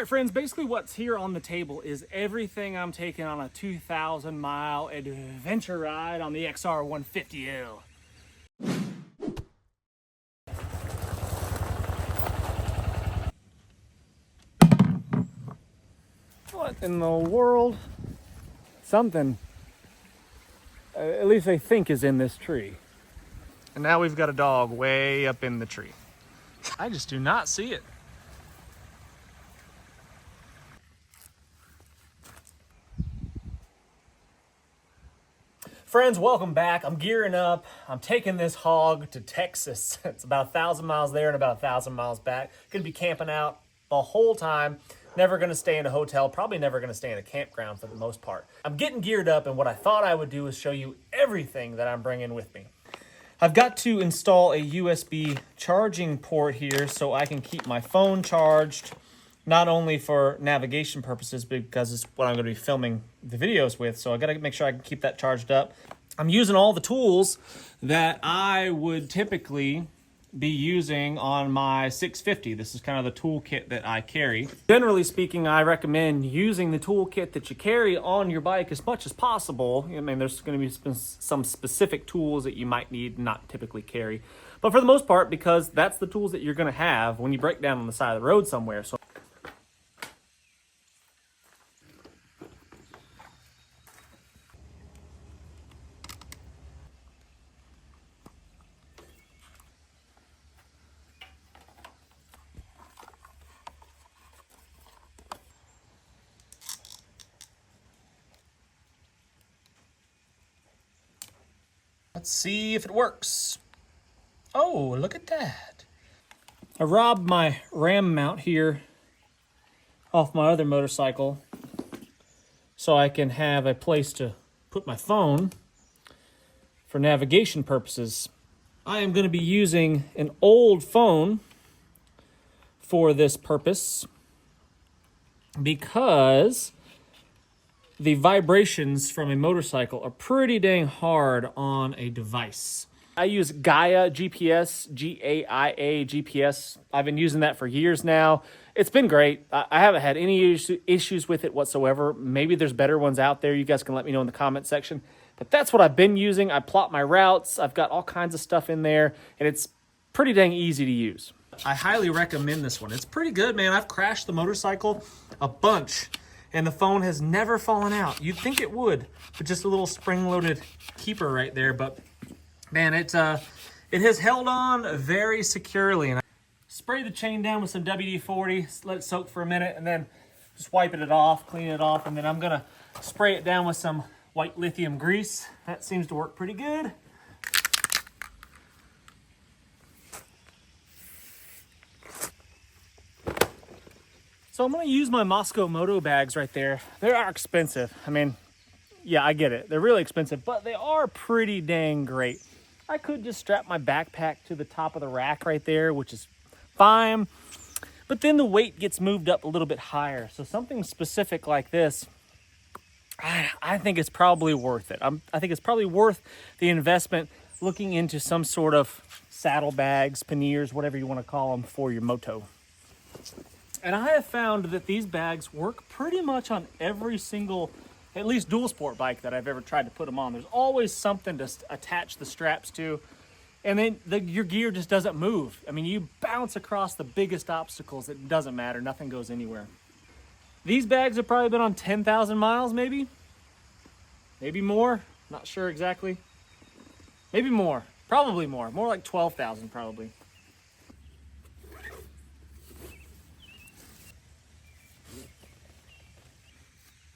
right, friends, basically what's here on the table is everything I'm taking on a 2,000-mile adventure ride on the XR150L. What in the world? Something, at least they think, is in this tree. And now we've got a dog way up in the tree. I just do not see it. Friends, welcome back. I'm gearing up. I'm taking this hog to Texas. It's about 1,000 miles there and about 1,000 miles back. Gonna be camping out the whole time. Never gonna stay in a hotel. Probably never gonna stay in a campground for the most part. I'm getting geared up, and what I thought I would do is show you everything that I'm bringing with me. I've got to install a USB charging port here so I can keep my phone charged, not only for navigation purposes, because it's what I'm going to be filming the videos with, so I got to make sure I can keep that charged up. I'm using all the tools that I would typically be using on my 650. This is kind of the toolkit that I carry. Generally speaking, I recommend using the toolkit that you carry on your bike as much as possible. I mean, there's going to be some specific tools that you might need not typically carry, but for the most part, because that's the tools that you're going to have when you break down on the side of the road somewhere. So let's see if it works. Oh, look at that. I robbed my ram mount here off my other motorcycle so I can have a place to put my phone for navigation purposes. I am going to be using an old phone for this purpose because the vibrations from a motorcycle are pretty dang hard on a device. I use Gaia GPS, G-A-I-A GPS. I've been using that for years now. It's been great. I haven't had any issues with it whatsoever. Maybe there's better ones out there. You guys can let me know in the comment section. But that's what I've been using. I plot my routes. I've got all kinds of stuff in there, and it's pretty dang easy to use. I highly recommend this one. It's pretty good, man. I've crashed the motorcycle a bunch, and the phone has never fallen out. You'd think it would, with just a little spring-loaded keeper right there, but man, it has held on very securely. And I spray the chain down with some WD-40, let it soak for a minute, and then just wiping it off, clean it off, and then I'm gonna spray it down with some white lithium grease. That seems to work pretty good. So I'm going to use my Moto bags right there. They are expensive. I mean, yeah, I get it. They're really expensive, but they are pretty dang great. I could just strap my backpack to the top of the rack right there, which is fine. But then the weight gets moved up a little bit higher. So something specific like this, I think it's probably worth it. I think it's probably worth the investment looking into some sort of saddlebags, panniers, whatever you want to call them for your Moto. And I have found that these bags work pretty much on every single, at least dual sport bike that I've ever tried to put them on. There's always something to attach the straps to, and then your gear just doesn't move. I mean, you bounce across the biggest obstacles. It doesn't matter. Nothing goes anywhere. These bags have probably been on 10,000 miles, maybe more. Not sure exactly. Maybe more. Probably more. More like 12,000 probably.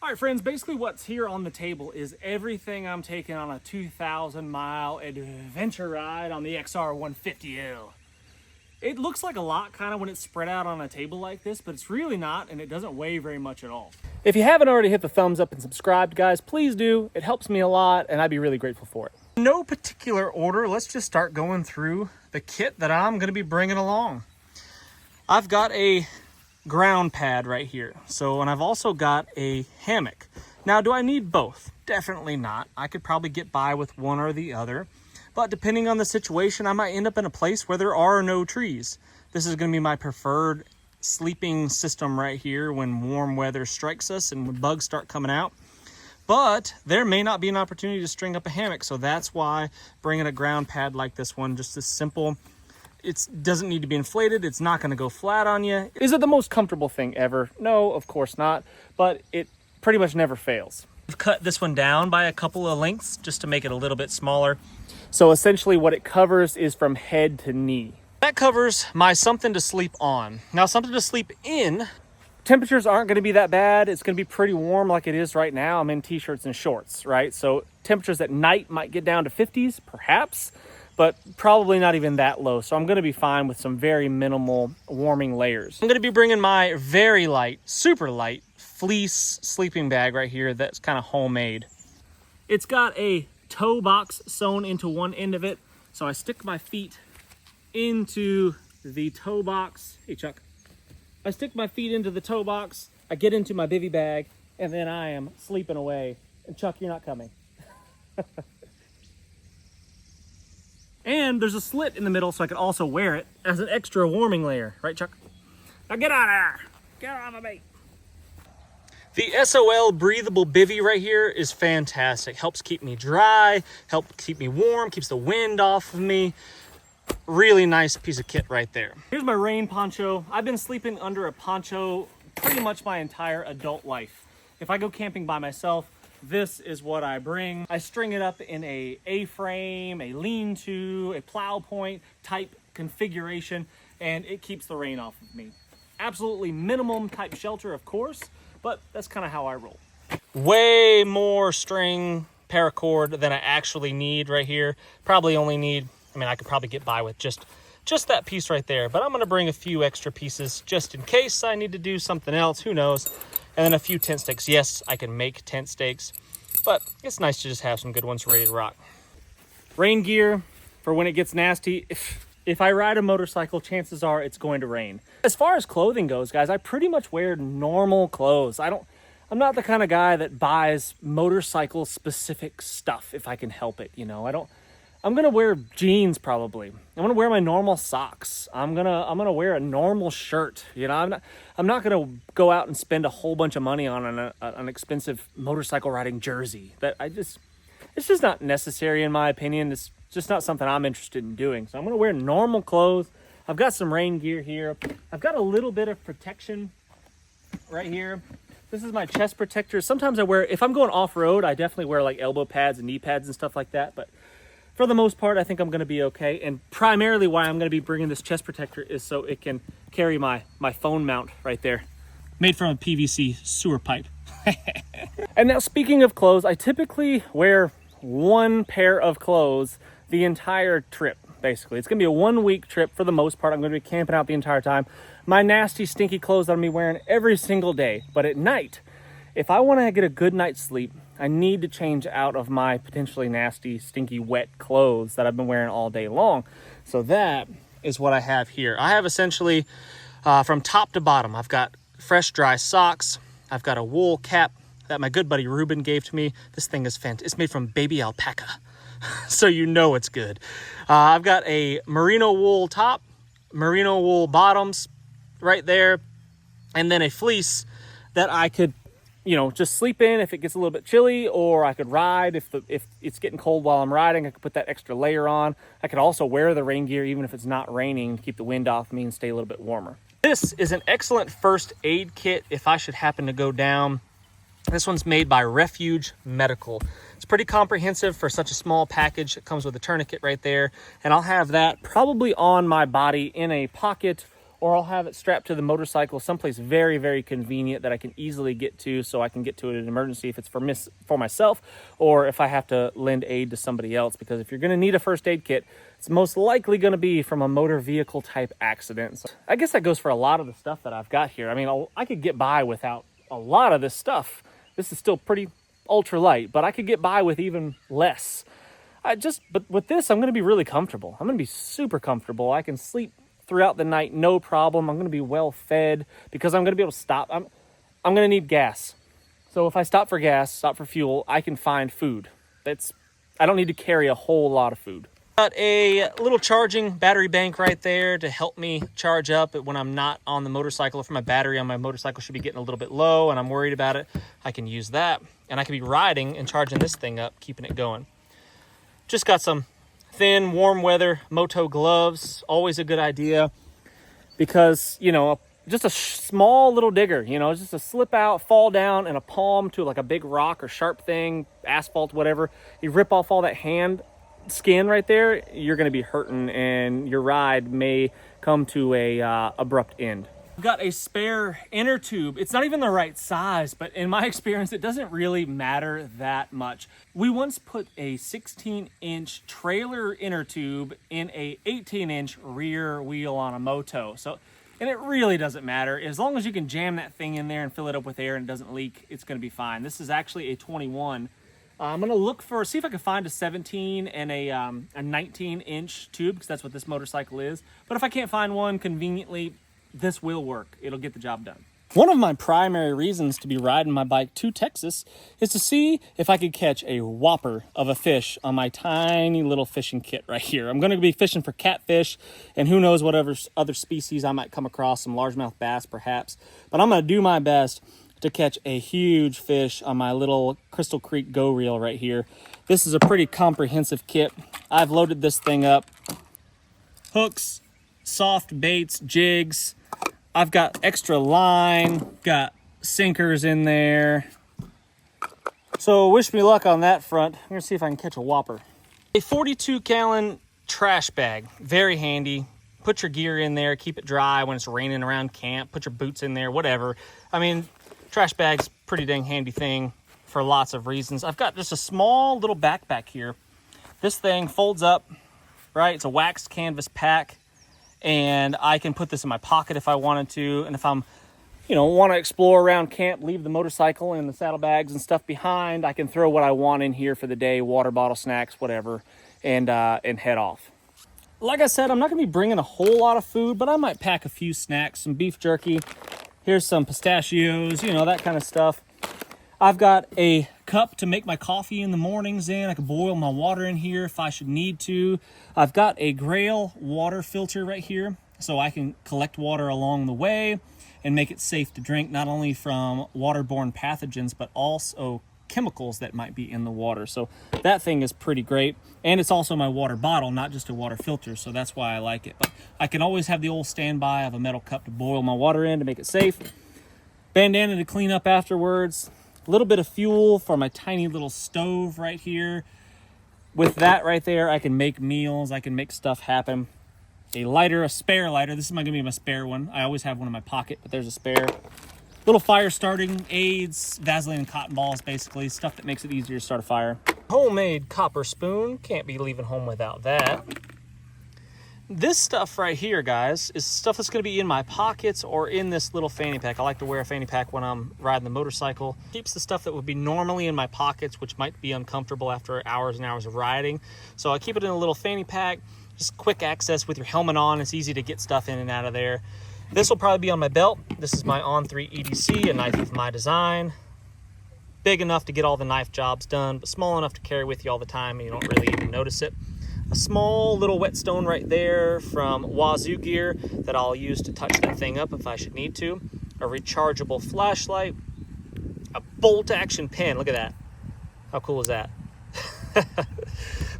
All right, friends, basically what's here on the table is everything I'm taking on a 2,000-mile adventure ride on the XR150L. It looks like a lot kind of when it's spread out on a table like this, but it's really not, and it doesn't weigh very much at all. If you haven't already hit the thumbs up and subscribed, guys, please do. It helps me a lot, and I'd be really grateful for it. In no particular order, let's just start going through the kit that I'm going to be bringing along. I've got a ground pad right here. So, and I've also got a hammock. Now, do I need both? Definitely not. I could probably get by with one or the other, but depending on the situation, I might end up in a place where there are no trees. This is going to be my preferred sleeping system right here when warm weather strikes us and when bugs start coming out. But there may not be an opportunity to string up a hammock, so that's why bringing a ground pad like this one, just as simple. It doesn't need to be inflated. It's not going to go flat on you. Is it the most comfortable thing ever? No, of course not, but it pretty much never fails. I've cut this one down by a couple of lengths just to make it a little bit smaller. So essentially what it covers is from head to knee. That covers my something to sleep on. Now, something to sleep in, temperatures aren't going to be that bad. It's going to be pretty warm like it is right now. I'm in t-shirts and shorts, right? So temperatures at night might get down to 50s, perhaps, but probably not even that low. So I'm going to be fine with some very minimal warming layers. I'm going to be bringing my very light, super light fleece sleeping bag right here that's kind of homemade. It's got a toe box sewn into one end of it. So I stick my feet into the toe box. Hey, Chuck. I stick my feet into the toe box, I get into my bivy bag, and then I am sleeping away. And Chuck, you're not coming. And there's a slit in the middle so I can also wear it as an extra warming layer. Right, Chuck? Now get out of there. Get out of my bait. The SOL breathable bivy right here is fantastic. Helps keep me dry, helps keep me warm, keeps the wind off of me. Really nice piece of kit right there. Here's my rain poncho. I've been sleeping under a poncho pretty much my entire adult life. If I go camping by myself, this is what I bring. I string it up in a A-frame, a lean-to, a plow point type configuration, and it keeps the rain off of me. Absolutely minimum type shelter, of course, but that's kind of how I roll. Way more string paracord than I actually need right here. Probably only need, I mean, I could probably get by with just that piece right there, but I'm gonna bring a few extra pieces just in case I need to do something else, who knows. And then a few tent stakes. Yes, I can make tent stakes, but it's nice to just have some good ones ready to rock. Rain gear for when it gets nasty. If I ride a motorcycle, chances are it's going to rain. As far as clothing goes, guys, I pretty much wear normal clothes. I'm not the kind of guy that buys motorcycle specific stuff if I can help it, you know. I'm gonna wear jeans probably. I'm gonna wear my normal socks. I'm gonna wear a normal shirt. You know, I'm not gonna go out and spend a whole bunch of money on an expensive motorcycle riding jersey. It's just not necessary in my opinion. It's just not something I'm interested in doing. So I'm gonna wear normal clothes. I've got some rain gear here. I've got a little bit of protection right here. This is my chest protector. Sometimes I wear, if I'm going off-road, I definitely wear like elbow pads and knee pads and stuff like that. But for the most part, I think I'm gonna be okay. And primarily why I'm gonna be bringing this chest protector is so it can carry my phone mount right there. Made from a PVC sewer pipe. And now speaking of clothes, I typically wear one pair of clothes the entire trip, basically. It's gonna be a 1-week trip for the most part. I'm gonna be camping out the entire time. My nasty, stinky clothes that I'm gonna be wearing every single day. But at night, if I wanna get a good night's sleep, I need to change out of my potentially nasty, stinky, wet clothes that I've been wearing all day long. So that is what I have here. I have essentially, from top to bottom, I've got fresh, dry socks. I've got a wool cap that my good buddy Ruben gave to me. This thing is fantastic. It's made from baby alpaca, so you know it's good. I've got a merino wool top, merino wool bottoms right there, and then a fleece that I could, you know, just sleep in if it gets a little bit chilly, or I could ride if it's getting cold while I'm riding. I could put that extra layer on. I could also wear the rain gear even if it's not raining to keep the wind off me and stay a little bit warmer. This is an excellent first aid kit if I should happen to go down. This one's made by Refuge Medical. It's pretty comprehensive for such a small package. It comes with a tourniquet right there, and I'll have that probably on my body in a pocket, or I'll have it strapped to the motorcycle someplace very, very convenient that I can easily get to, so I can get to it in an emergency if it's for myself, or if I have to lend aid to somebody else. Because if you're going to need a first aid kit, it's most likely going to be from a motor vehicle type accident. So I guess that goes for a lot of the stuff that I've got here. I mean, I could get by without a lot of this stuff. This is still pretty ultra light, but I could get by with even less. But with this, I'm going to be really comfortable. I'm going to be super comfortable. I can sleep throughout the night, no problem. I'm going to be well fed because I'm going to be able to stop. I'm going to need gas. So if I stop for gas, stop for fuel, I can find food. I don't need to carry a whole lot of food. Got a little charging battery bank right there to help me charge up when I'm not on the motorcycle. If my battery on my motorcycle should be getting a little bit low and I'm worried about it, I can use that. And I can be riding and charging this thing up, keeping it going. Just got some thin, warm weather Moto gloves. Always a good idea because, you know, just a small little digger, you know, just a slip out, fall down, and a palm to like a big rock or sharp thing, asphalt, whatever. You rip off all that hand skin right there, you're going to be hurting and your ride may come to a abrupt end. I've got a spare inner tube. It's not even the right size, but in my experience, it doesn't really matter that much. We once put a 16-inch trailer inner tube in a 18-inch rear wheel on a Moto. And it really doesn't matter. As long as you can jam that thing in there and fill it up with air and it doesn't leak, it's going to be fine. This is actually a 21. I'm going to look see if I can find a 17 and a 19-inch tube, because that's what this motorcycle is. But if I can't find one conveniently, this will work. It'll get the job done. One of my primary reasons to be riding my bike to Texas is to see if I could catch a whopper of a fish on my tiny little fishing kit right here. I'm going to be fishing for catfish and who knows whatever other species I might come across, some largemouth bass perhaps. But I'm going to do my best to catch a huge fish on my little Crystal Creek Go Reel right here. This is a pretty comprehensive kit. I've loaded this thing up. Hooks, soft baits, jigs. I've got extra line, got sinkers in there. So wish me luck on that front. I'm gonna see if I can catch a whopper. A 42-gallon trash bag, very handy. Put your gear in there, keep it dry when it's raining around camp, put your boots in there, whatever. I mean, trash bag's pretty dang handy thing for lots of reasons. I've got just a small little backpack here. This thing folds up, right? It's a waxed canvas pack. And I can put this in my pocket if I wanted to. And if I'm, you know, want to explore around camp, leave the motorcycle and the saddlebags and stuff behind, I can throw what I want in here for the day, water bottle, snacks, whatever, and head off. Like I said, I'm not going to be bringing a whole lot of food, but I might pack a few snacks, some beef jerky. Here's some pistachios, you know, that kind of stuff. I've got a cup to make my coffee in the mornings in. I can boil my water in here if I should need to. I've got a Grail water filter right here, so I can collect water along the way and make it safe to drink, not only from waterborne pathogens, but also chemicals that might be in the water. So that thing is pretty great. And it's also my water bottle, not just a water filter, so that's why I like it. But I can always have the old standby of a metal cup to boil my water in to make it safe. Bandana to clean up afterwards. A little bit of fuel for my tiny little stove right here. With that right there, I can make meals. I can make stuff happen. A lighter, a spare lighter. This is going to be my spare one. I always have one in my pocket, but there's a spare. Little fire starting aids, Vaseline and cotton balls, basically. Stuff that makes it easier to start a fire. Homemade copper spoon. Can't be leaving home without that. This stuff right here, guys, is stuff that's going to be in my pockets or in this little fanny pack. I like to wear a fanny pack when I'm riding the motorcycle. Keeps the stuff that would be normally in my pockets, which might be uncomfortable after hours and hours of riding. So I keep it in a little fanny pack. Just quick access with your helmet on. It's easy to get stuff in and out of there. This will probably be on my belt. This is my On3 EDC, a knife of my design. Big enough to get all the knife jobs done, but small enough to carry with you all the time and you don't really even notice it. A small little whetstone right there from Wazoo Gear that I'll use to touch that thing up if I should need to. A rechargeable flashlight. A bolt action pen. Look at that. How cool is that?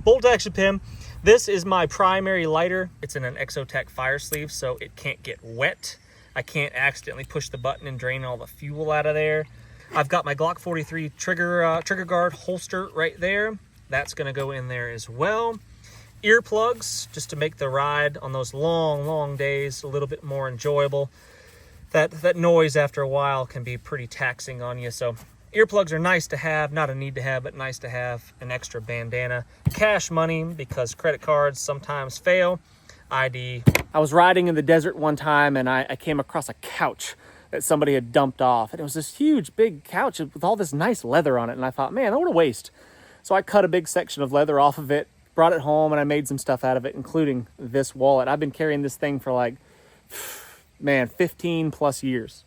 Bolt action pen. This is my primary lighter. It's in an Exotech fire sleeve, so it can't get wet. I can't accidentally push the button and drain all the fuel out of there. I've got my Glock 43 trigger guard holster right there. That's going to go in there as well. Earplugs, just to make the ride on those long days a little bit more enjoyable. That noise after a while can be pretty taxing on you, so earplugs are nice to have, not a need to have, but nice to have. An extra bandana. Cash money, because credit cards sometimes fail. ID. I was riding in the desert one time and I came across a couch that somebody had dumped off. And it was this huge, big couch with all this nice leather on it. And I thought, man, what a waste. So I cut a big section of leather off of it, brought it home, and I made some stuff out of it, including this wallet. I've been carrying this thing for like, man, 15 plus years.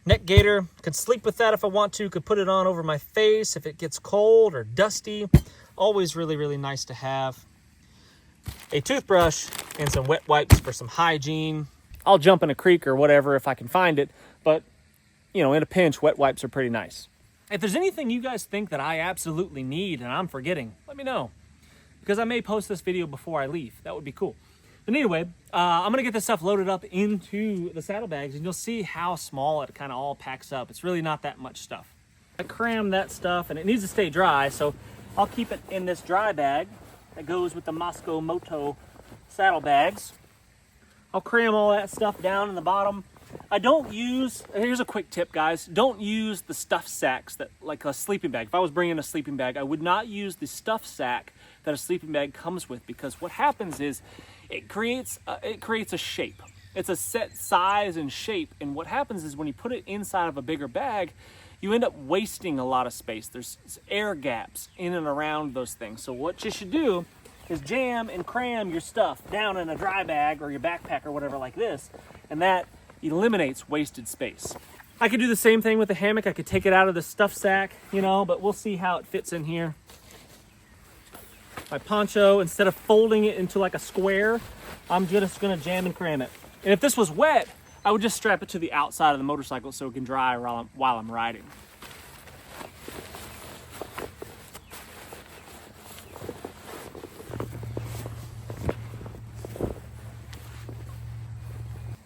Neck gaiter, could sleep with that if I want to, could put it on over my face if it gets cold or dusty. Always really, really nice to have. a toothbrush and some wet wipes for some hygiene. I'll jump in a creek or whatever if I can find it, but you know, in a pinch, wet wipes are pretty nice. If there's anything you guys think that I absolutely need and I'm forgetting, let me know, because I may post this video before I leave. That would be cool. But anyway, I'm gonna get this stuff loaded up into the saddlebags, and you'll see how small it kind of all packs up. It's really not that much stuff. I crammed that stuff, and it needs to stay dry, so I'll keep it in this dry bag that goes with the Moto saddlebags. I'll cram all that stuff down in the bottom. I don't use, here's a quick tip, guys. Don't use the stuff sacks that, like a sleeping bag. If I was bringing a sleeping bag, I would not use the stuff sack that a sleeping bag comes with, because what happens is it creates a shape. It's a set size and shape, and what happens is when you put it inside of a bigger bag, you end up wasting a lot of space. There's air gaps in and around those things. So what you should do is jam and cram your stuff down in a dry bag or your backpack or whatever like this, and that eliminates wasted space. I could do the same thing with the hammock. I could take it out of the stuff sack, you know, but we'll see how it fits in here. My poncho, instead of folding it into like a square, I'm just gonna jam and cram it. And if this was wet, I would just strap it to the outside of the motorcycle so it can dry while I'm riding.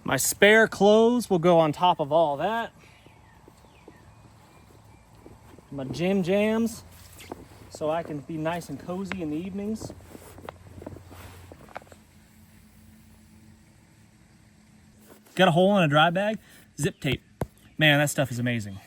My spare clothes will go on top of all that. My gym jams, so I can be nice and cozy in the evenings. Got a hole in a dry bag? Zip tape. Man, that stuff is amazing.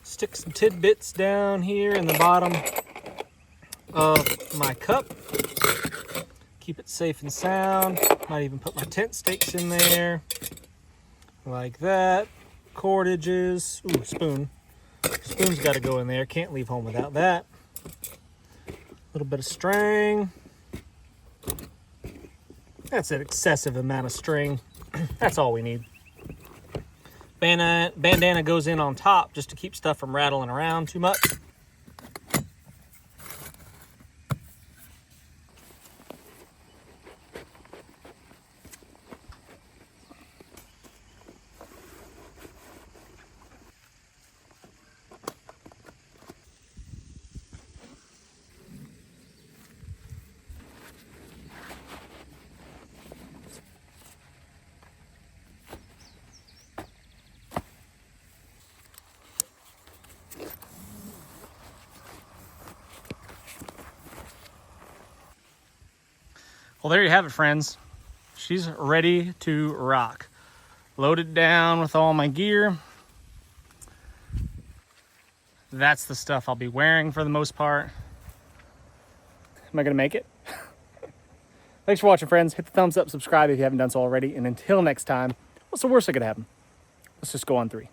Stick some tidbits down here in the bottom of my cup. Keep it safe and sound. Might even put my tent stakes in there. Like that. Cordages. Ooh, spoon. Spoon's got to go in there. Can't leave home without that. A little bit of string. That's an excessive amount of string. That's all we need. Bandana goes in on top just to keep stuff from rattling around too much. Well, there you have it, friends. She's ready to rock. Loaded down with all my gear. That's the stuff I'll be wearing for the most part. Am I gonna make it? Thanks for watching, friends. Hit the thumbs up, subscribe if you haven't done so already, and until next time, what's the worst that could happen? Let's just go on 3.